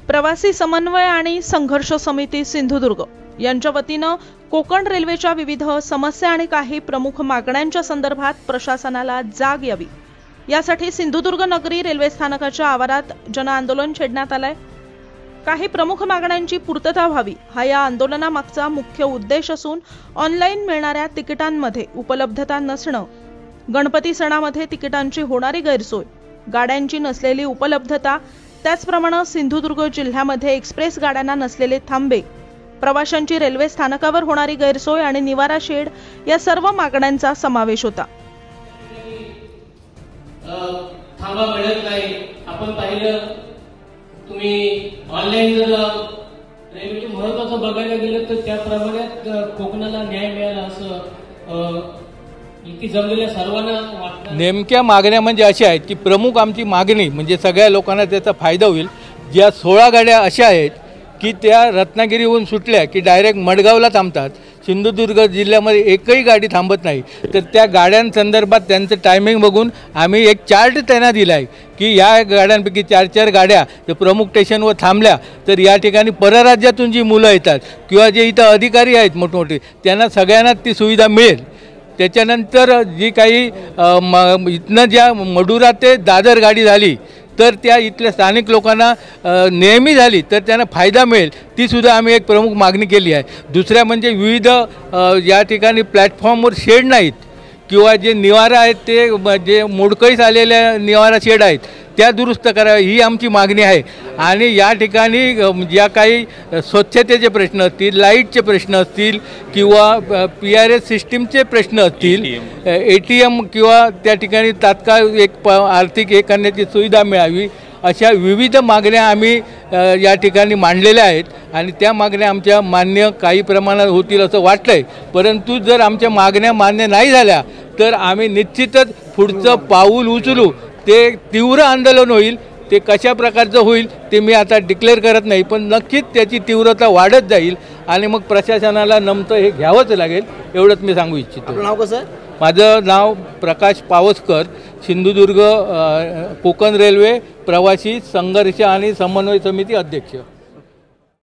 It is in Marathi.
प्रवासी समन्वय आणि संघर्ष समिती सिंधुदुर्ग यांच्या वतीनं कोकण रेल्वेच्या विविध समस्या आणि काही प्रमुख मागण्यांच्या संदर्भात प्रशासनाला जाग यावी यासाठी सिंधुदुर्ग नगरी रेल्वे स्थानकाच्या आवारात जन आंदोलन छेडण्यात आलंय। काही प्रमुख मागण्यांची पूर्तता व्हावी हा या आंदोलनामागचा मुख्य उद्देश असून ऑनलाईन मिळणाऱ्या तिकिटांमध्ये उपलब्धता नसणं, गणपती सणामध्ये तिकिटांची होणारी गैरसोय, गाड्यांची नसलेली उपलब्धता, त्याचप्रमाणे सिंधुदुर्ग जिल्ह्यामध्ये एक्सप्रेस गाड्यांना नसलेले थांबे, प्रवाशांची रेल्वे स्थानकावर होणारी गैरसोय आणि निवारा शेड या सर्व मागण्यांचा समावेश होता। थांबा मिळत नाही। आपण पाहिलं तुम्ही ऑनलाईन जर रेल्वेचे महत्त्वाचं बघायला गेलं तर त्याप्रमाणे कोकणाला न्याय मिळाला असं इथे जमलेल्या सर्वांना वाटतं। नेमक्या मागण्या म्हणजे अशा आहेत की प्रमुख आमची मागणी म्हणजे सगळ्या लोकांना त्याचा फायदा होईल। ज्या 16 गाड्या अशा आहेत की त्या रत्नागिरीहून सुटल्या की डायरेक्ट मडगावला थांबतात, सिंधुदुर्ग जिल्ह्यामध्ये एकही गाडी थांबत नाही। तर त्या गाड्यांसंदर्भात त्यांचं टायमिंग बघून आम्ही एक चार्ट त्यांना दिला आहे की या गाड्यांपैकी 4-4 गाड्या जर प्रमुख स्टेशनवर थांबल्या तर या ठिकाणी परराज्यातून जी मुलं येतात किंवा जे इथं अधिकारी आहेत मोठमोठे त्यांना सगळ्यांना ती सुविधा मिळेल। त्याच्यानंतर जी काही इथनं ज्या मडुरा ते दादर गाडी झाली तर त्या इथल्या स्थानिक लोकांना नेहमी झाली तर त्यांना फायदा मिळेल, ती सुद्धा आम्ही एक प्रमुख मागणी केली आहे। दुसऱ्या म्हणजे विविध या ठिकाणी प्लॅटफॉर्मवर शेड नाहीत किंवा जे निवारा आहेत ते जे मोडकळीस आलेल्या निवारा शेड आहेत त्या दुरुस्त कराव्या ही आमची मागणी आहे। आणि या ठिकाणी ज्या काही स्वच्छतेचे प्रश्न असतील, लाईटचे प्रश्न असतील किंवा PRS सिस्टीमचे प्रश्न असतील, ATM किंवा त्या ठिकाणी तात्काळ एक आर्थिक हे करण्याची सुविधा मिळावी अशा विविध मागण्या आम्ही या ठिकाणी मांडलेल्या आहेत आणि त्या मागण्या आमच्या मान्य काही प्रमाणात होतील असं वाटलं आहे। परंतु जर आमच्या मागण्या मान्य नाही झाल्या तर आम्ही निश्चितच पुढचं पाऊल उचलू, ते तीव्र आंदोलन होईल। ते कशा प्रकारचं होईल ते मी आता डिक्लेअर करत नाही, पण नक्कीच त्याची तीव्रता वाढत जाईल आणि मग प्रशासनाला नमतं हे घ्यावंच लागेल एवढंच मी सांगू इच्छितो। आपलं नाव कसं? माझं नाव प्रकाश पावसकर, सिंधुदुर्ग कोकण रेल्वे प्रवासी संघर्ष आणि समन्वय समिती अध्यक्ष।